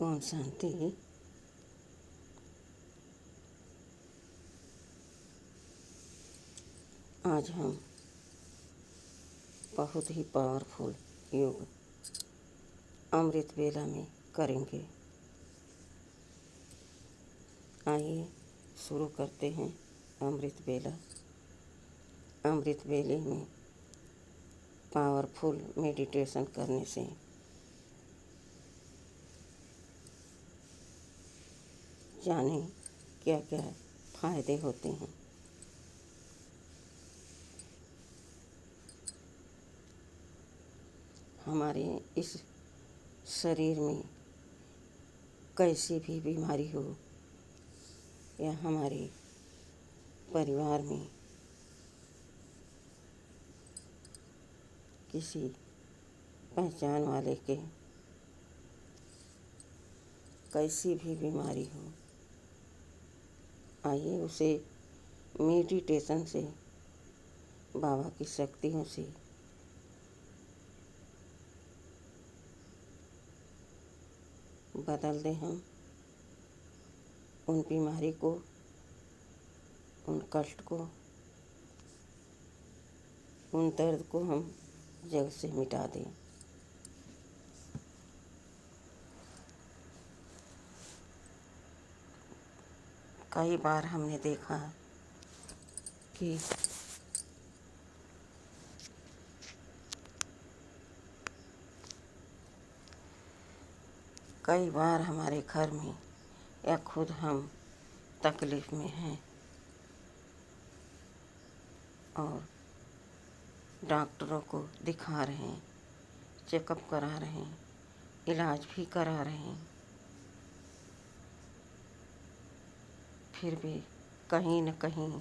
ओम शांति। आज हम बहुत ही पावरफुल योग अमृत वेला में करेंगे। आइए शुरू करते हैं अमृत वेला। अमृत वेले में पावरफुल मेडिटेशन करने से जाने क्या क्या फायदे होते हैं। हमारे इस शरीर में कैसी भी बीमारी हो या हमारे परिवार में किसी पहचान वाले के कैसी भी बीमारी हो, आइए उसे मेडिटेशन से, बाबा की शक्तियों से बदल दें। हम उन बीमारी को, उन कष्ट को, उन दर्द को हम जड़ से मिटा दें। कई बार हमने देखा कि कई बार हमारे घर में या खुद हम तकलीफ में हैं और डॉक्टरों को दिखा रहे हैं, चेकअप करा रहे हैं, इलाज भी करा रहे हैं, फिर भी कहीं न कहीं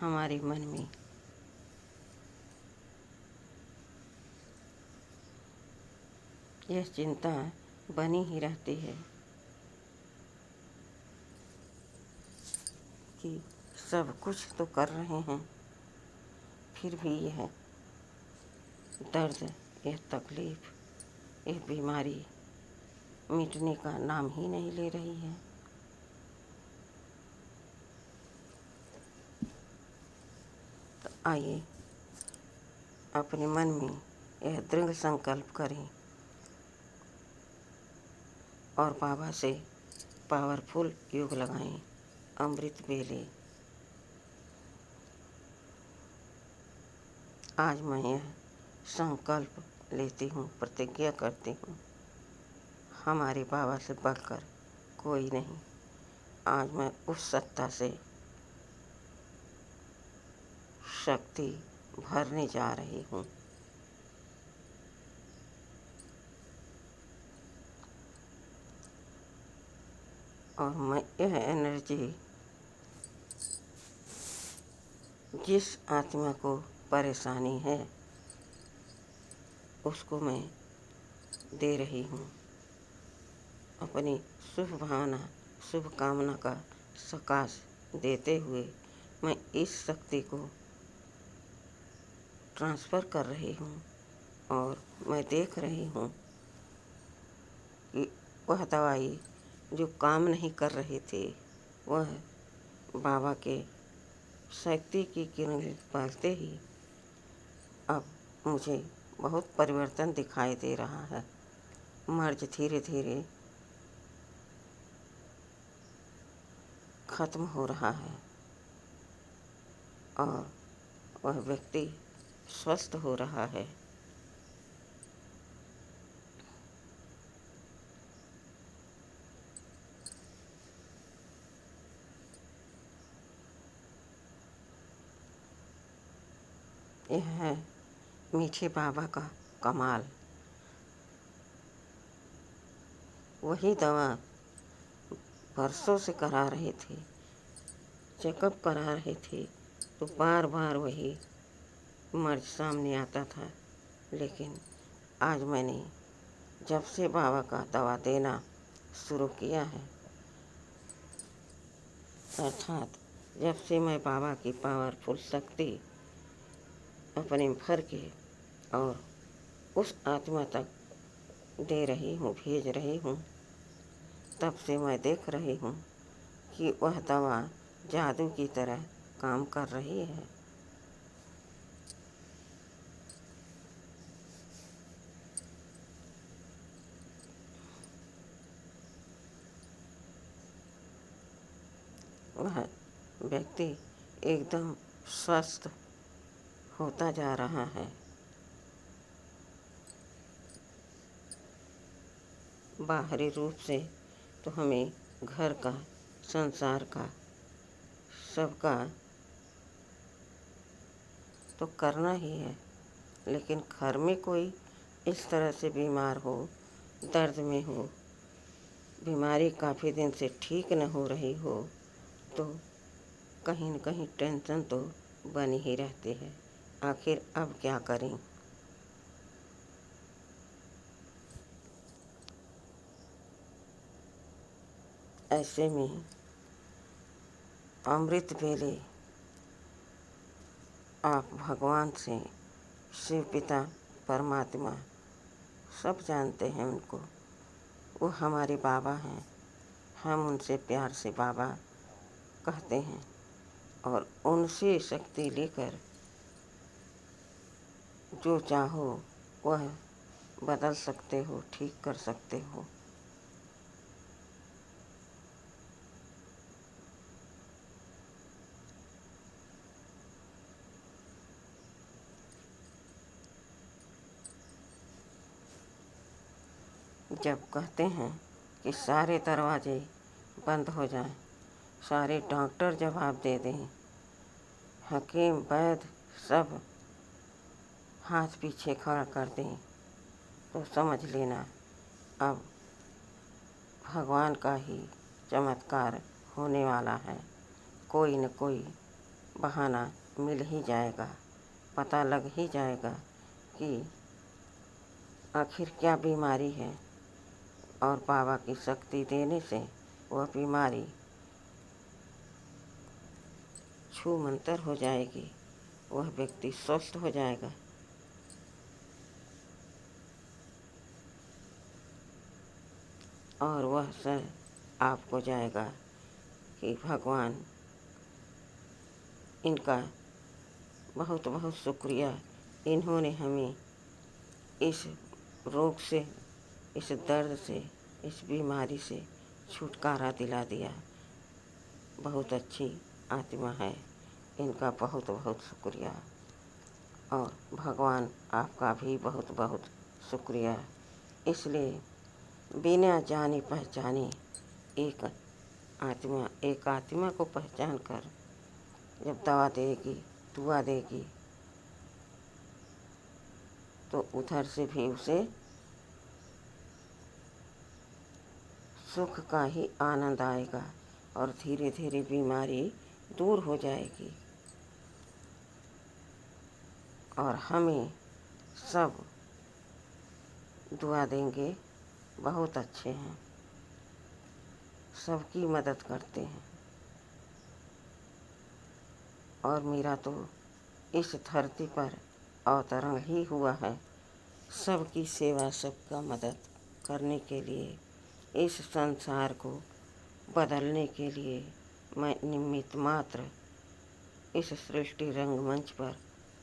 हमारे मन में यह चिंता बनी ही रहती है कि सब कुछ तो कर रहे हैं, फिर भी यह दर्द, यह तकलीफ, यह बीमारी मिटने का नाम ही नहीं ले रही है। तो आइए अपने मन में यह दृढ़ संकल्प करें और बाबा से पावरफुल योग लगाएं। अमृत वेले। आज मैं यह संकल्प लेती हूँ, प्रतिज्ञा करती हूँ, हमारे बाबा से बढ़कर कोई नहीं। आज मैं उस सत्ता से शक्ति भरने जा रही हूँ। और मैं यह एनर्जी जिस आत्मा को परेशानी है उसको मैं दे रही हूँ। अपनी शुभ भावना, शुभ कामना का सकाश देते हुए मैं इस शक्ति को ट्रांसफ़र कर रही हूँ और मैं देख रही हूँ कि वह दवाई जो काम नहीं कर रहे थे, वह बाबा के शक्ति की किरण पड़ते ही अब मुझे बहुत परिवर्तन दिखाई दे रहा है। मर्ज धीरे धीरे खत्म हो रहा है और वह व्यक्ति स्वस्थ हो रहा है। यह है मीठे बाबा का कमाल। वही दवा बरसों से करा रहे थे, चेकअप करा रहे थे, तो बार बार वही मर्ज सामने आता था। लेकिन आज मैंने जब से बाबा का दवा देना शुरू किया है, अर्थात जब से मैं बाबा की पावरफुल शक्ति अपने भर के और उस आत्मा तक दे रही हूँ, भेज रही हूँ, तब से मैं देख रही हूँ कि वह दवा जादू की तरह काम कर रही है। वह व्यक्ति एकदम स्वस्थ होता जा रहा है। बाहरी रूप से तो हमें घर का, संसार का, सबका तो करना ही है, लेकिन घर में कोई इस तरह से बीमार हो, दर्द में हो, बीमारी काफ़ी दिन से ठीक न हो रही हो, तो कहीं न कहीं टेंशन तो बनी ही रहती है। आखिर अब क्या करें। ऐसे में अमृत वेले आप भगवान से, शिव पिता, परमात्मा, सब जानते हैं उनको, वो हमारे बाबा हैं। हम उनसे प्यार से बाबा कहते हैं और उनसे शक्ति लेकर जो चाहो वह बदल सकते हो, ठीक कर सकते हो। जब कहते हैं कि सारे दरवाजे बंद हो जाएं, सारे डॉक्टर जवाब दे दें, हकीम वैद्य सब हाथ पीछे खड़ा कर दें, तो समझ लेना अब भगवान का ही चमत्कार होने वाला है। कोई न कोई बहाना मिल ही जाएगा, पता लग ही जाएगा कि आखिर क्या बीमारी है, और बाबा की शक्ति देने से वह बीमारी छू मंतर हो जाएगी, वह व्यक्ति स्वस्थ हो जाएगा। और वह सह आपको जाएगा कि भगवान, इनका बहुत बहुत शुक्रिया, इन्होंने हमें इस रोग से, इस दर्द से, इस बीमारी से छुटकारा दिला दिया। बहुत अच्छी आत्मा है, इनका बहुत बहुत शुक्रिया। और भगवान आपका भी बहुत बहुत शुक्रिया। इसलिए बिना जाने पहचाने एक आत्मा को पहचान कर जब दवा देगी, दुआ देगी, तो उधर से भी उसे सुख का ही आनंद आएगा और धीरे धीरे बीमारी दूर हो जाएगी। और हमें सब दुआ देंगे, बहुत अच्छे हैं, सबकी मदद करते हैं। और मेरा तो इस धरती पर अवतरण ही हुआ है सबकी सेवा, सबका मदद करने के लिए, इस संसार को बदलने के लिए। मैं निमित्त मात्र इस सृष्टि रंगमंच पर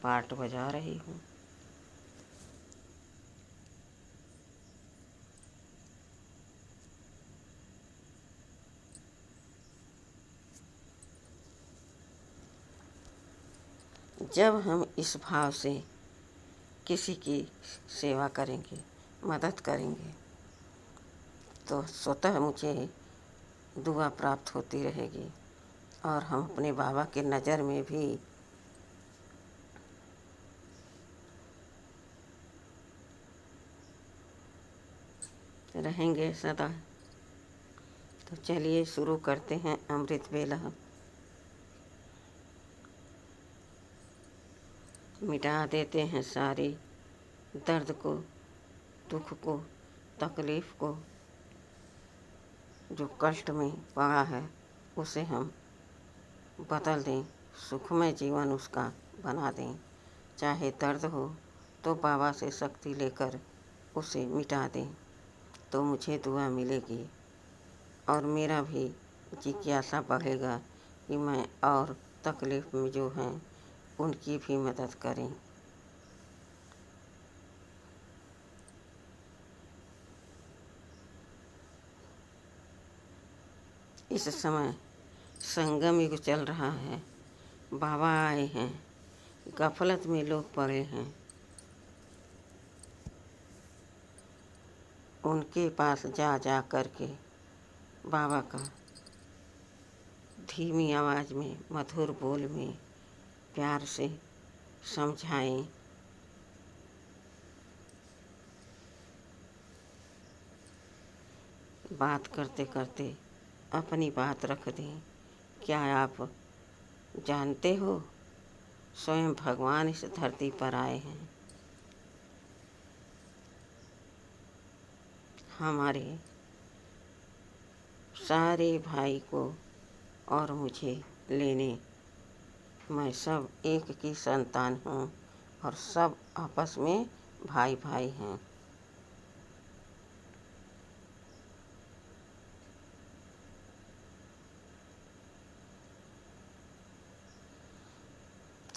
पार्ट बजा रही हूँ। जब हम इस भाव से किसी की सेवा करेंगे, मदद करेंगे, तो स्वतः मुझे दुआ प्राप्त होती रहेगी और हम अपने बाबा के नज़र में भी रहेंगे सदा। तो चलिए शुरू करते हैं अमृत वेला। मिटा देते हैं सारी दर्द को, दुख को, तकलीफ़ को, जो कष्ट में पड़ा है उसे हम बदल दें, सुखमय जीवन उसका बना दें। चाहे दर्द हो तो बाबा से शक्ति लेकर उसे मिटा दें। तो मुझे दुआ मिलेगी और मेरा भी जिज्ञासा बढ़ेगा कि मैं और तकलीफ़ में जो हैं उनकी भी मदद करें। इस समय संगम युग चल रहा है। बाबा आए हैं, गफलत में लोग पड़े हैं। उनके पास जा जा करके बाबा का धीमी आवाज़ में, मधुर बोल में प्यार से समझाएं। बात करते करते अपनी बात रख दें। क्या आप जानते हो, स्वयं भगवान इस धरती पर आए हैं हमारे सारे भाई को और मुझे लेने। मैं सब एक की संतान हूँ और सब आपस में भाई भाई हैं।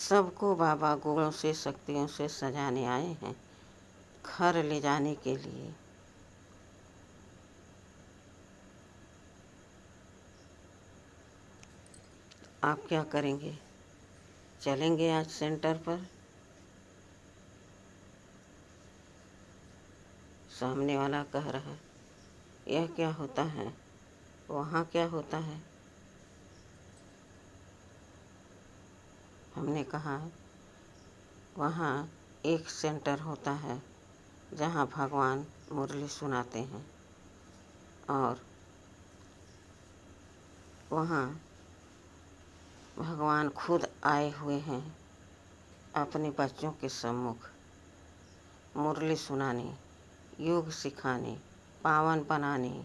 सबको बाबा गुणों से, शक्तियों से सजाने आए हैं, घर ले जाने के लिए। आप क्या करेंगे? चलेंगे आज सेंटर पर? सामने वाला कह रहा है, यह क्या होता है, वहाँ क्या होता है? हमने कहा, वहाँ एक सेंटर होता है जहाँ भगवान मुरली सुनाते हैं और वहाँ भगवान खुद आए हुए हैं अपने बच्चों के सम्मुख मुरली सुनाने, योग सिखाने, पावन बनाने।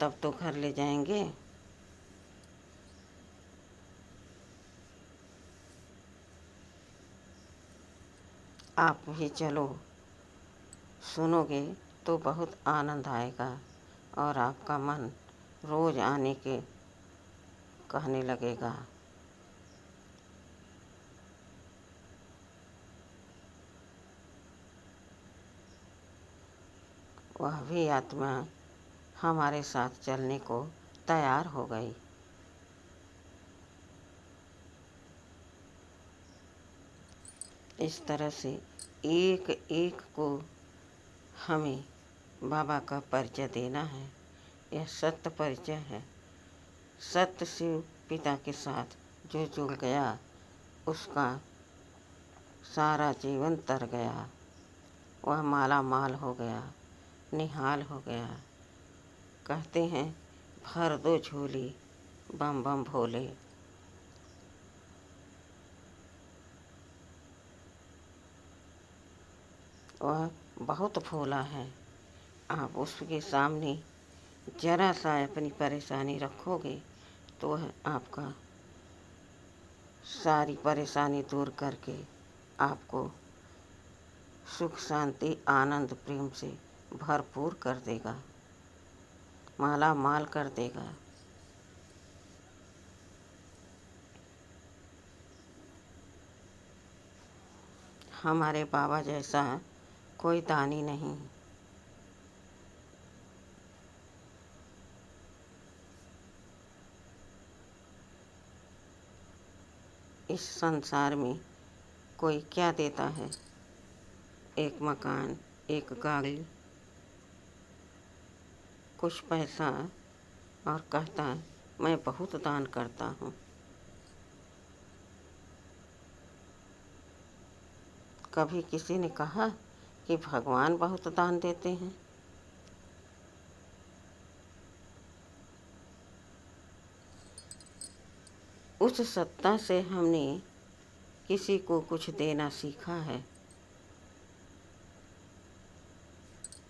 तब तो घर ले जाएंगे। आप भी चलो, सुनोगे तो बहुत आनंद आएगा और आपका मन रोज आने के कहने लगेगा। वह भी आत्मा हमारे साथ चलने को तैयार हो गई। इस तरह से एक एक को हमें बाबा का परिचय देना है। यह सत्य परिचय है। सत्य शिव पिता के साथ जो जुड़ गया उसका सारा जीवन तर गया। वह माला माल हो गया, निहाल हो गया। कहते हैं, भर दो झोली बम बम भोले। वह बहुत भोला है। आप उसके सामने जरा सा अपनी परेशानी रखोगे तो वह आपका सारी परेशानी दूर करके आपको सुख, शांति, आनंद, प्रेम से भरपूर कर देगा, माला माल कर देगा। हमारे बाबा जैसा कोई दानी नहीं। इस संसार में कोई क्या देता है? एक मकान, एक गाड़ी, कुछ पैसा और कहता है मैं बहुत दान करता हूँ। कभी किसी ने कहा कि भगवान बहुत दान देते हैं? उस सत्ता से हमने किसी को कुछ देना सीखा है।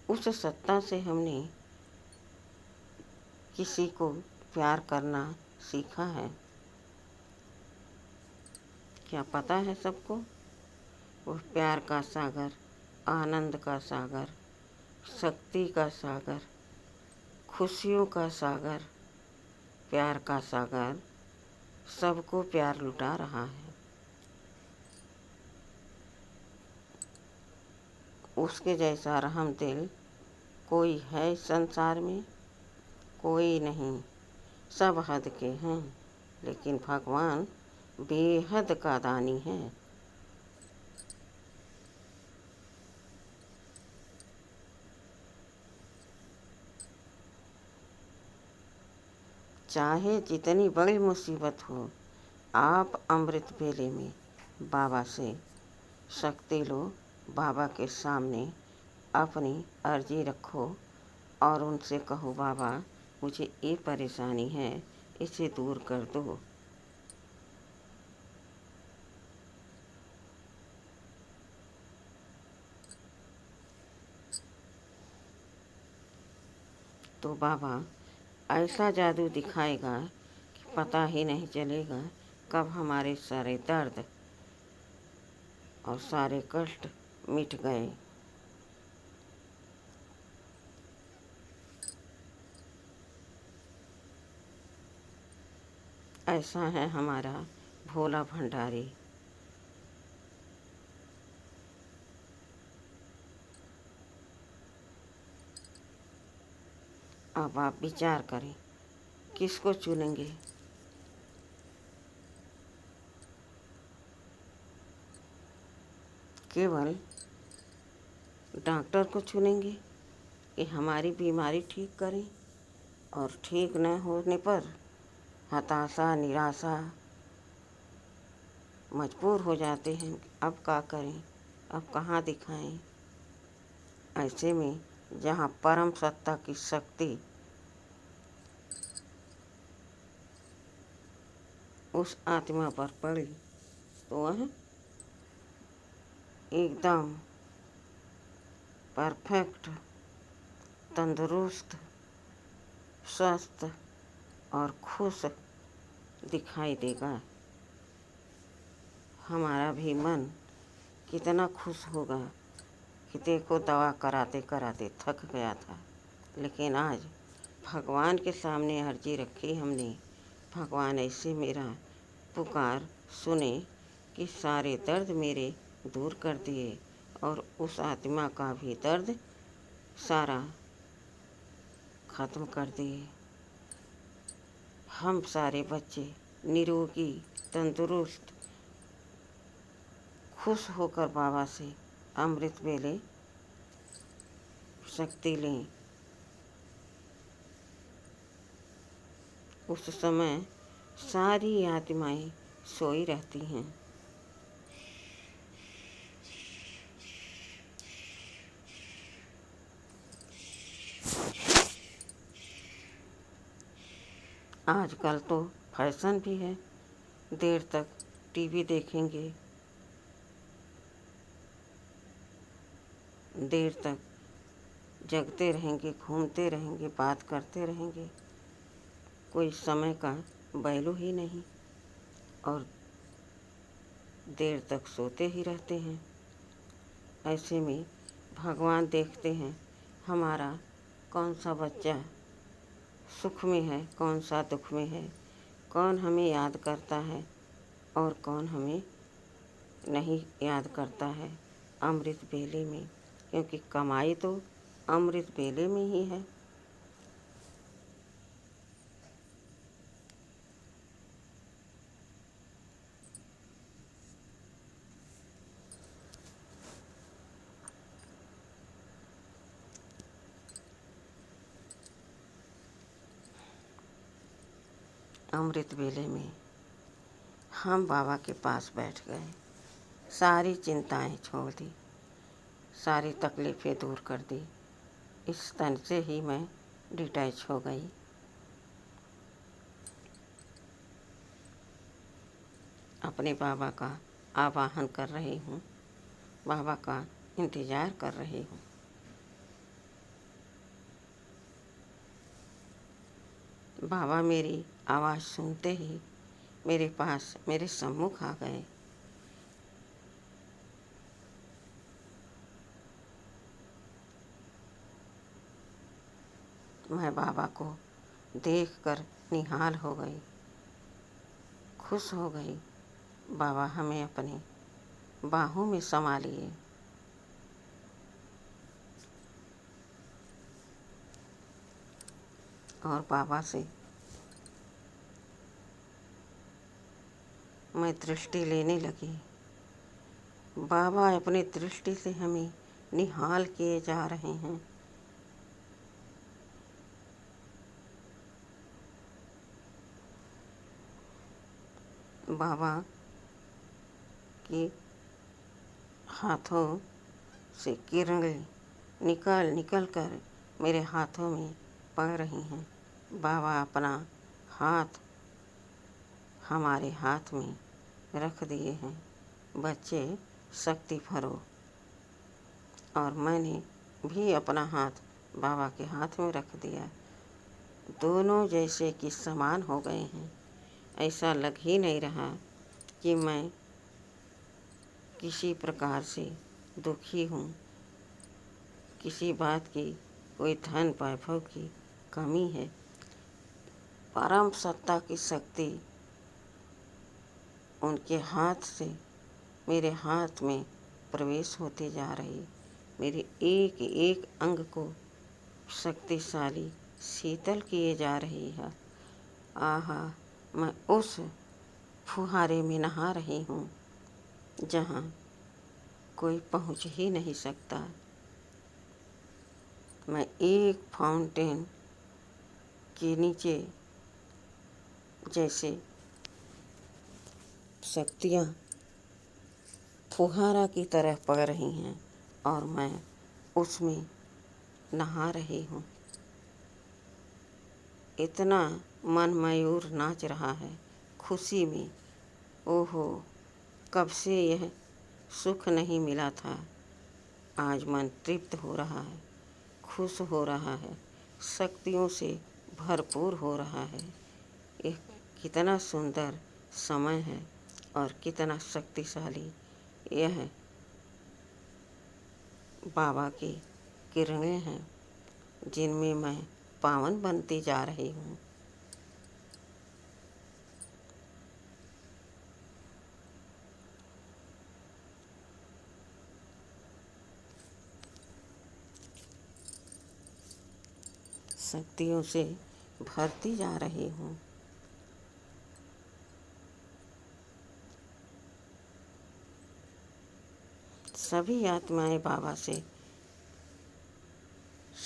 उस सत्ता से हमने किसी को प्यार करना सीखा है। क्या पता है सबको? वह प्यार का सागर आनंद का सागर, शक्ति का सागर, खुशियों का सागर, प्यार का सागर सबको प्यार लुटा रहा है। उसके जैसा रहमदिल कोई है संसार में? कोई नहीं, सब हद के हैं, लेकिन भगवान बेहद का दानी है। चाहे जितनी बड़ी मुसीबत हो, आप अमृत वेले में बाबा से शक्ति लो, बाबा के सामने अपनी अर्जी रखो और उनसे कहो, बाबा मुझे ये परेशानी है, इसे दूर कर दो। तो बाबा ऐसा जादू दिखाएगा कि पता ही नहीं चलेगा कब हमारे सारे दर्द और सारे कष्ट मिट गए। ऐसा है हमारा भोला भंडारी। अब आप विचार करें, किसको चुनेंगे? केवल डॉक्टर को चुनेंगे कि हमारी बीमारी ठीक करें, और ठीक न होने पर हताशा निराशा मजबूर हो जाते हैं, अब क्या करें, अब कहाँ दिखाएं। ऐसे में जहाँ परम सत्ता की शक्ति उस आत्मा पर पड़ी तो वह एकदम परफेक्ट, तंदुरुस्त, स्वस्थ और खुश दिखाई देगा। हमारा भी मन कितना खुश होगा कि देखो, दवा कराते कराते थक गया था, लेकिन आज भगवान के सामने अर्जी रखी हमने, भगवान ऐसे मेरा पुकार सुने कि सारे दर्द मेरे दूर कर दिए और उस आत्मा का भी दर्द सारा ख़त्म कर दिए। हम सारे बच्चे निरोगी, तंदुरुस्त, खुश होकर बाबा से अमृत वेले शक्ति लें। उस समय सारी आत्माएं सोई रहती हैं। आजकल तो फैशन भी है, देर तक टीवी देखेंगे, देर तक जगते रहेंगे, घूमते रहेंगे, बात करते रहेंगे, कोई समय का वैल्यू ही नहीं, और देर तक सोते ही रहते हैं। ऐसे में भगवान देखते हैं हमारा कौन सा बच्चा सुख में है, कौन सा दुख में है, कौन हमें याद करता है और कौन हमें नहीं याद करता है अमृत वेले में, क्योंकि कमाई तो अमृत वेले में ही है। अमृत वेले में हम बाबा के पास बैठ गए, सारी चिंताएं छोड़ दी, सारी तकलीफ़ें दूर कर दी। इस तन से ही मैं डिटैच हो गई। अपने बाबा का आवाहन कर रही हूँ, बाबा का इंतज़ार कर रही हूँ। बाबा मेरी आवाज़ सुनते ही मेरे पास, मेरे सम्मुख आ गए। मैं बाबा को देखकर निहाल हो गई, खुश हो गई। बाबा हमें अपनी बाहों में समा लिए। और बाबा से मैं दृष्टि लेने लगी। बाबा अपनी दृष्टि से हमें निहाल किए जा रहे हैं। बाबा के हाथों से किरणें निकल निकल कर मेरे हाथों में पड़ रही हैं। बाबा अपना हाथ हमारे हाथ में रख दिए हैं। बच्चे शक्ति भरो। और मैंने भी अपना हाथ बाबा के हाथ में रख दिया। दोनों जैसे कि समान हो गए हैं। ऐसा लग ही नहीं रहा कि मैं किसी प्रकार से दुखी हूँ, किसी बात की कोई धन वैभव की कमी है। परम सत्ता की शक्ति उनके हाथ से मेरे हाथ में प्रवेश होते जा रही। मेरे एक एक अंग को शक्तिशाली शीतल किए जा रही है। आहा, मैं उस फुहारे में नहा रही हूँ जहाँ कोई पहुँच ही नहीं सकता। मैं एक फाउंटेन के नीचे जैसे शक्तियाँ फुहारा की तरह पड़ रही हैं और मैं उसमें नहा रही हूँ। इतना मन मयूर नाच रहा है खुशी में। ओहो, कब से यह सुख नहीं मिला था। आज मन तृप्त हो रहा है, खुश हो रहा है, शक्तियों से भरपूर हो रहा है। यह कितना सुंदर समय है और कितना शक्तिशाली यह बाबा की किरणें हैं जिनमें मैं पावन बनती जा रही हूँ। शक्तियों से भरती जा रही हूँ। सभी आत्माएं बाबा से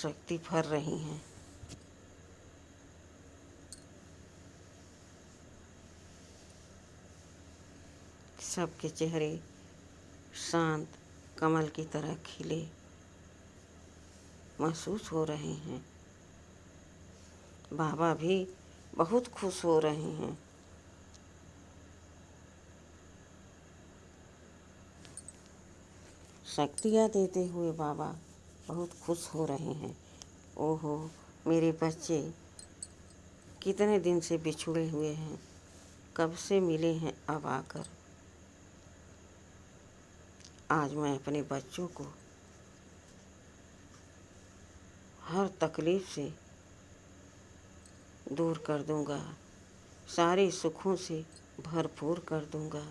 शक्ति भर रही हैं। सबके चेहरे शांत कमल की तरह खिले महसूस हो रहे हैं। बाबा भी बहुत खुश हो रहे हैं। शक्तियाँ देते हुए बाबा बहुत खुश हो रहे हैं। ओहो, मेरे बच्चे कितने दिन से बिछुड़े हुए हैं, कब से मिले हैं अब आकर। आज मैं अपने बच्चों को हर तकलीफ से दूर कर दूंगा, सारे सुखों से भरपूर कर दूंगा।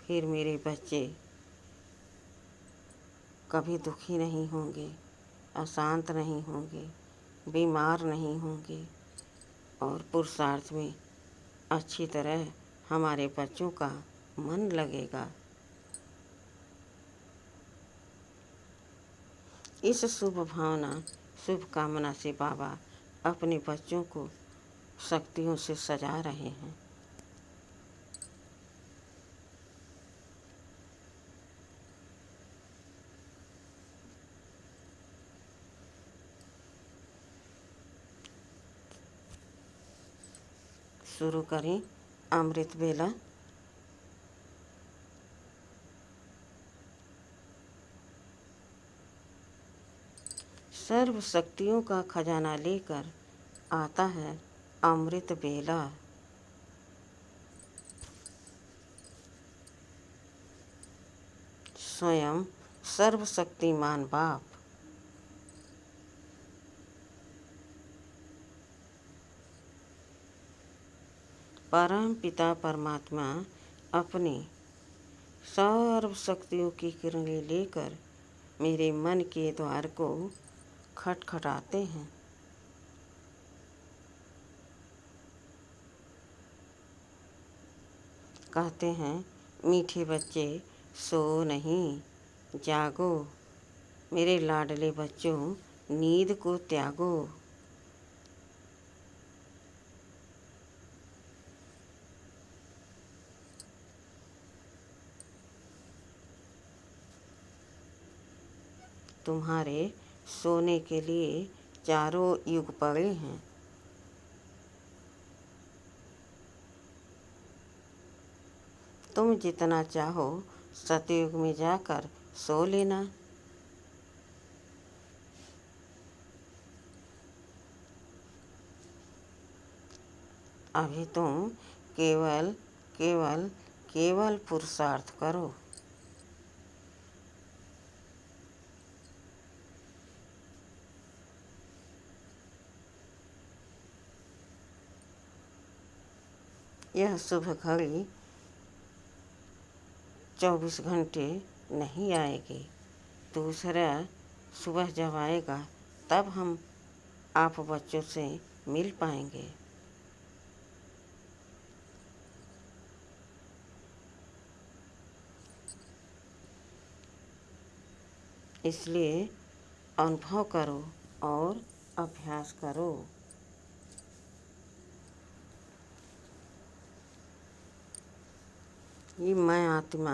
फिर मेरे बच्चे कभी दुखी नहीं होंगे, अशांत नहीं होंगे, बीमार नहीं होंगे और पुरुषार्थ में अच्छी तरह हमारे बच्चों का मन लगेगा। इस शुभ भावना, शुभ कामना से बाबा अपने बच्चों को शक्तियों से सजा रहे हैं। शुरू करें अमृत वेला। सर्व शक्तियों का खजाना लेकर आता है अमृत वेला। स्वयं सर्वशक्तिमान बाप परम पिता परमात्मा अपनी सर्व शक्तियों की किरणें लेकर मेरे मन के द्वार को खटखटाते हैं। कहते हैं, मीठे बच्चे सो नहीं, जागो, मेरे लाडले बच्चों नींद को त्यागो। तुम्हारे सोने के लिए चारों युग पड़े हैं। तुम जितना चाहो सतयुग में जाकर सो लेना। अभी तुम केवल केवल केवल पुरुषार्थ करो। यह शुभ घड़ी 24 घंटे नहीं आएगी। दूसरा सुबह जब आएगा तब हम आप बच्चों से मिल पाएंगे। इसलिए अनुभव करो और अभ्यास करो। ये मैं आत्मा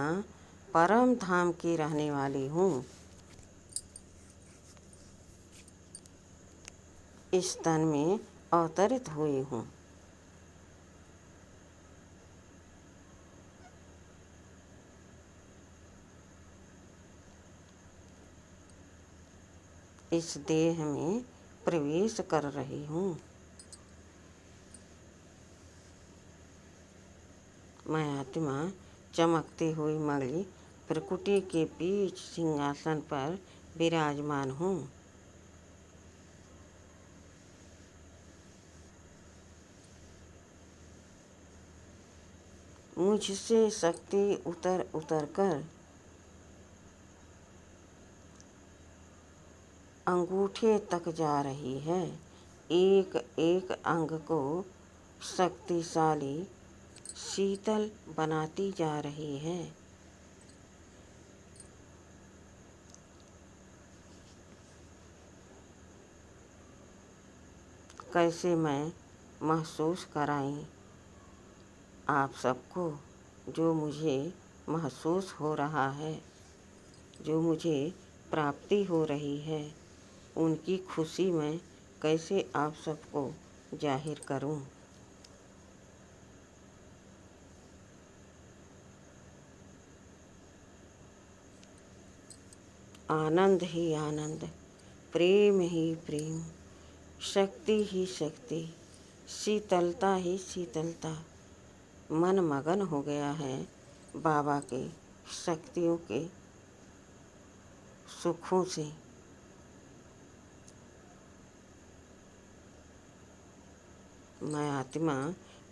परम धाम की रहने वाली हूँ। इस तन में अवतरित हुई हूँ। इस देह में प्रवेश कर रही हूँ। मैं आत्मा चमकती हुई मणि प्रकृति के बीच सिंहासन पर विराजमान हूँ। मुझसे शक्ति उतर उतर कर अंगूठे तक जा रही है। एक एक अंग को शक्तिशाली शीतल बनाती जा रही है। कैसे मैं महसूस कराई आप सबको जो मुझे महसूस हो रहा है, जो मुझे प्राप्ति हो रही है, उनकी खुशी मैं कैसे आप सबको जाहिर करूं। आनंद ही आनंद, प्रेम ही प्रेम, शक्ति ही शक्ति, शीतलता ही शीतलता। मन मगन हो गया है बाबा के शक्तियों के सुखों से। मैं आत्मा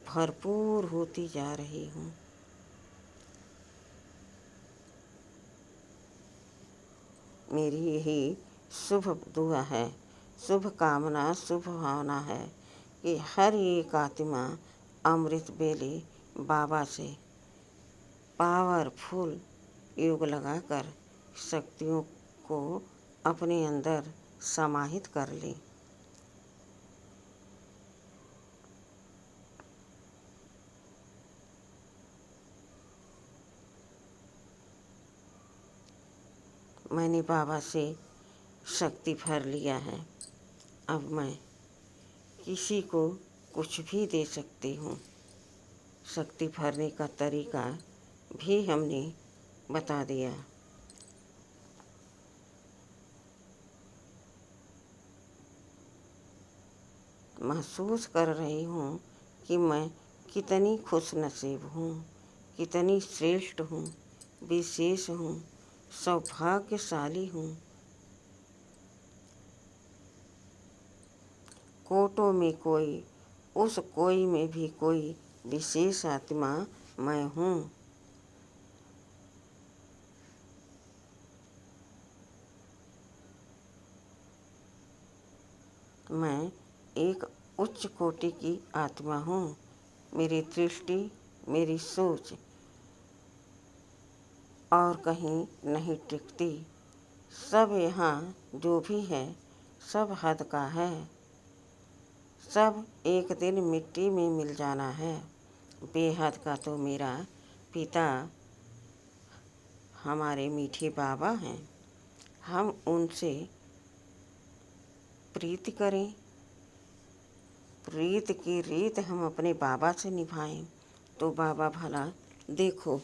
भरपूर होती जा रही हूँ। मेरी यही शुभ दुआ है, शुभ कामना, शुभ भावना है कि हर एक आत्मा अमृत बेले बाबा से पावरफुल योग लगाकर शक्तियों को अपने अंदर समाहित कर ले। मैंने बाबा से शक्ति भर लिया है। अब मैं किसी को कुछ भी दे सकती हूँ। शक्ति भरने का तरीका भी हमने बता दिया। महसूस कर रही हूँ कि मैं कितनी खुशनसीब हूँ, कितनी श्रेष्ठ हूँ, विशेष हूँ, सौभाग्यशाली हूँ। कोटों में कोई, उस कोई में भी कोई विशेष आत्मा मैं हूँ। मैं एक उच्च कोटि की आत्मा हूँ। मेरी दृष्टि, मेरी सोच और कहीं नहीं टिकती। सब यहाँ जो भी है सब हद का है। सब एक दिन मिट्टी में मिल जाना है। बेहद का तो मेरा पिता हमारे मीठे बाबा हैं। हम उनसे प्रीति करें, प्रीत की रीत हम अपने बाबा से निभाएं तो बाबा भला देखो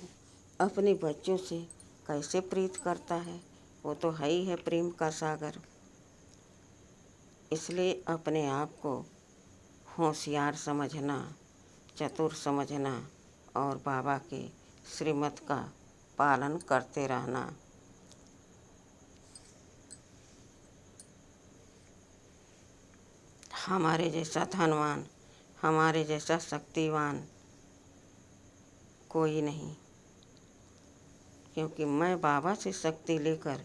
अपने बच्चों से कैसे प्रीत करता है। वो तो है ही है प्रेम का सागर। इसलिए अपने आप को होशियार समझना, चतुर समझना और बाबा के श्रीमत का पालन करते रहना। हमारे जैसा धनवान, हमारे जैसा शक्तिवान कोई नहीं, क्योंकि मैं बाबा से शक्ति लेकर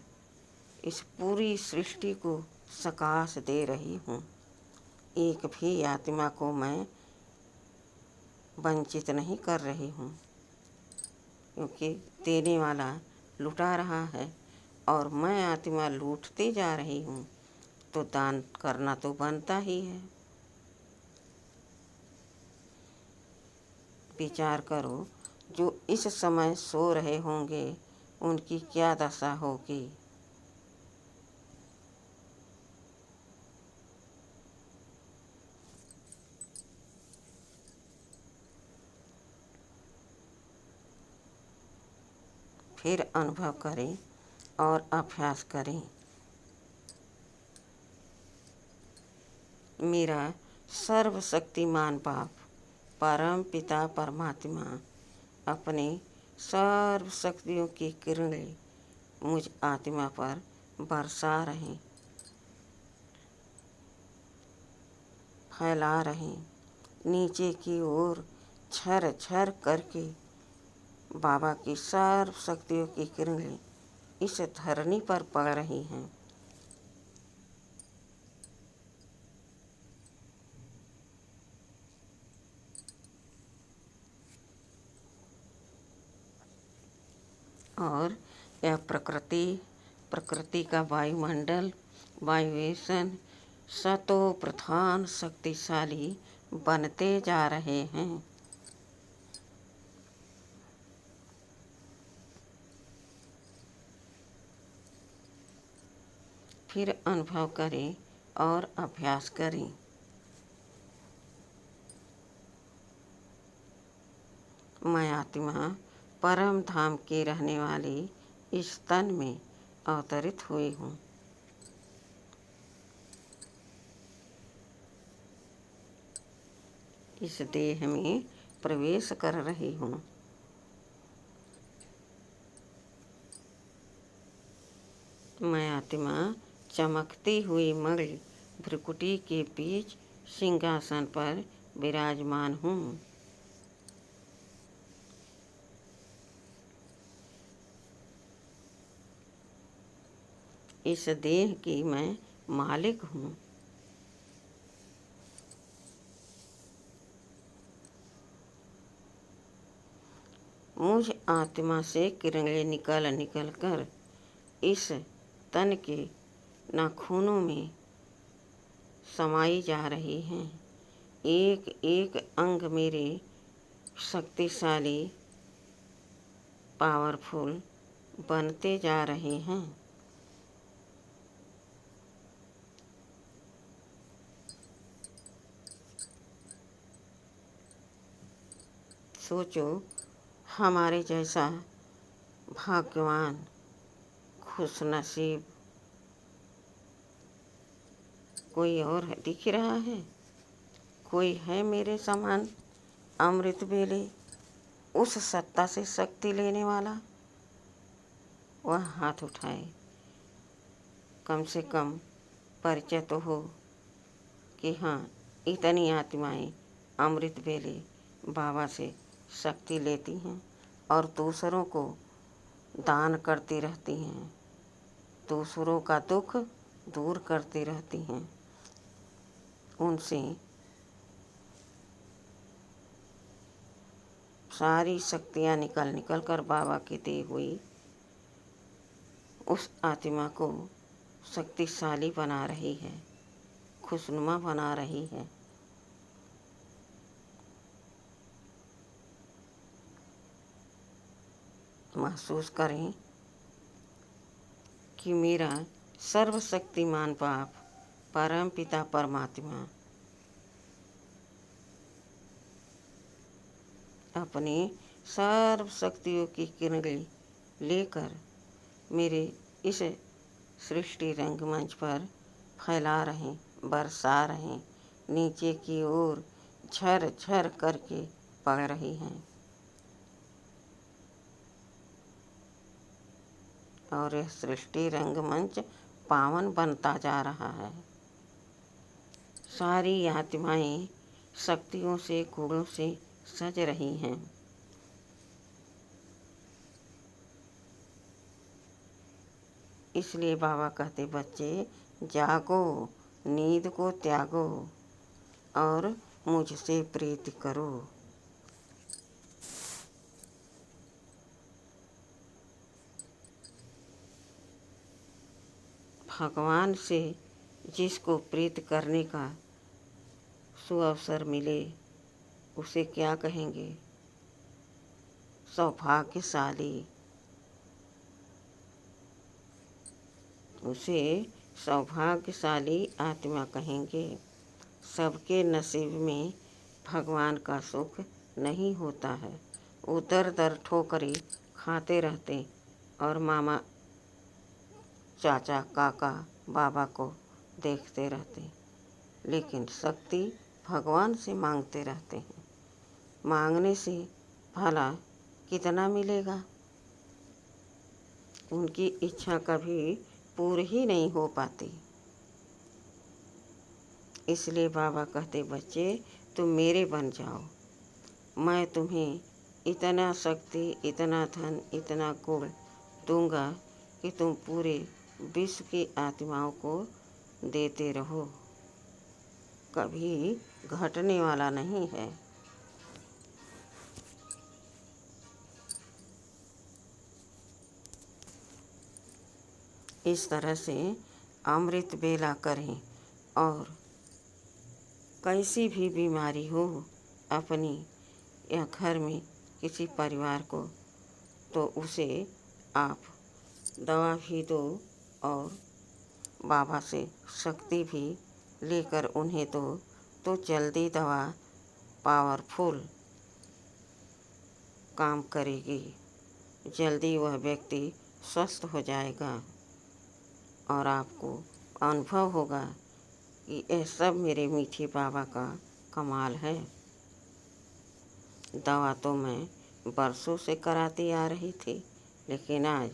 इस पूरी सृष्टि को सकाश दे रही हूँ। एक भी आत्मा को मैं वंचित नहीं कर रही हूँ, क्योंकि देने वाला लुटा रहा है और मैं आत्मा लूटती जा रही हूँ, तो दान करना तो बनता ही है। विचार करो, जो इस समय सो रहे होंगे उनकी क्या दशा होगी। फिर अनुभव करें और अभ्यास करें। मेरा सर्वशक्तिमान बाप परम पिता परमात्मा अपने सर्व शक्तियों की किरणें मुझ आत्मा पर बरसा रहे, फैला रहे। नीचे की ओर झर झर करके बाबा की सर्व शक्तियों की किरणें इस धरनी पर पड़ रही हैं। और यह प्रकृति का वायुमंडल, वायुवेशन सतो प्रधान शक्तिशाली बनते जा रहे हैं। फिर अनुभव करें और अभ्यास करें। मैं आत्मा परम धाम के रहने वाली इस तन में अवतरित हुई हूँ। इस देह में प्रवेश कर रही हूँ। मैं आत्मा चमकती हुई मणि भ्रुकुटी के बीच सिंहासन पर विराजमान हूँ। इस देह की मैं मालिक हूँ। मुझ आत्मा से किरणें निकल निकल कर इस तन के नाखूनों में समाई जा रही हैं। एक एक अंग मेरे शक्तिशाली, पावरफुल बनते जा रहे हैं। सोचो, हमारे जैसा भाग्यवान, खुशनसीब कोई और दिख रहा है? कोई है मेरे समान अमृत वेले उस सत्ता से शक्ति लेने वाला? वह हाथ उठाए, कम से कम परिचय तो हो कि हाँ, इतनी आत्माएं अमृत वेले बाबा से शक्ति लेती हैं और दूसरों को दान करती रहती हैं, दूसरों का दुख दूर करती रहती हैं। उनसे सारी शक्तियाँ निकल निकल कर बाबा की दी हुई उस आत्मा को शक्तिशाली बना रही है, खुशनुमा बना रही है। महसूस करें कि मेरा सर्वशक्तिमान बाप परम पिता परमात्मा अपनी सर्व शक्तियों की किरणें लेकर मेरे इस सृष्टि रंगमंच पर फैला रहे, बरसा रहे, नीचे की ओर झर झर करके पड़ रही हैं। और यह सृष्टि रंगमंच पावन बनता जा रहा है। सारी आत्माएं शक्तियों से, गुणों से सज रही हैं। इसलिए बाबा कहते, बच्चे जागो, नींद को त्यागो और मुझसे प्रीति करो। भगवान से जिसको प्रीत करने का सुअवसर मिले उसे क्या कहेंगे? सौभाग्यशाली। उसे सौभाग्यशाली आत्मा कहेंगे। सबके नसीब में भगवान का सुख नहीं होता है। वो दर दर ठोकरें खाते रहते और मामा, चाचा, काका, बाबा को देखते रहते, लेकिन शक्ति भगवान से मांगते रहते हैं। मांगने से भला कितना मिलेगा? उनकी इच्छा कभी पूरी ही नहीं हो पाती। इसलिए बाबा कहते, बच्चे तुम मेरे बन जाओ, मैं तुम्हें इतना शक्ति, इतना धन, इतना गुण दूंगा कि तुम पूरे विश्व की आत्माओं को देते रहो। कभी घटने वाला नहीं है। इस तरह से अमृत बेला करें और कैसी भी बीमारी हो अपनी या घर में किसी परिवार को, तो उसे आप दवा भी दो और बाबा से शक्ति भी लेकर उन्हें दो, तो जल्दी दवा पावरफुल काम करेगी। जल्दी वह व्यक्ति स्वस्थ हो जाएगा और आपको अनुभव होगा कि यह सब मेरे मीठे बाबा का कमाल है। दवा तो मैं बरसों से कराती आ रही थी, लेकिन आज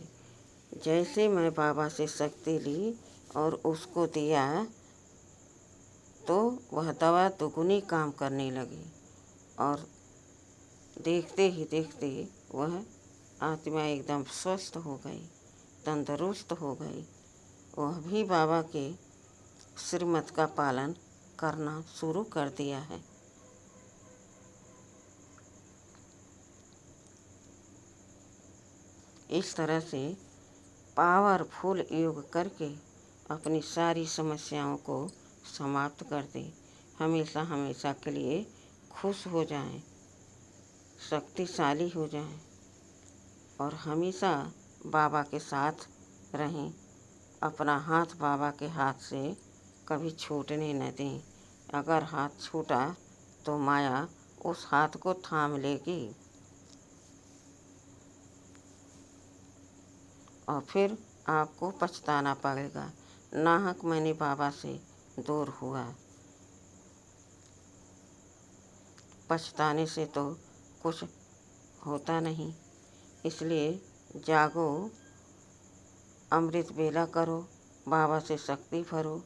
जैसे मैं बाबा से शक्ति ली और उसको दिया, तो वह दवा दुगुनी काम करने लगी और देखते ही देखते वह आत्मा एकदम स्वस्थ हो गई, तंदुरुस्त हो गई। वह भी बाबा के श्रीमत का पालन करना शुरू कर दिया है। इस तरह से पावरफुल योग करके अपनी सारी समस्याओं को समाप्त कर दें। हमेशा हमेशा के लिए खुश हो जाएं, शक्तिशाली हो जाएं और हमेशा बाबा के साथ रहें। अपना हाथ बाबा के हाथ से कभी छूटने न दें। अगर हाथ छूटा तो माया उस हाथ को थाम लेगी और फिर आपको पछताना पड़ेगा, नाहक मैंने बाबा से दूर हुआ। पछताने से तो कुछ होता नहीं। इसलिए जागो, अमृत बेला करो, बाबा से शक्ति भरो,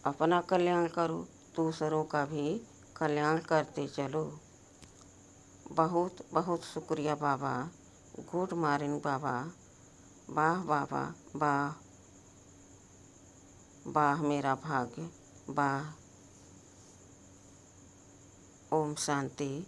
अपना कल्याण करो, दूसरों का भी कल्याण करते चलो। बहुत बहुत शुक्रिया बाबा। गुड मॉर्निंग बाबा। वाह बाबा वाह, वाह मेरा भाग्य, वाह। ओम शांति।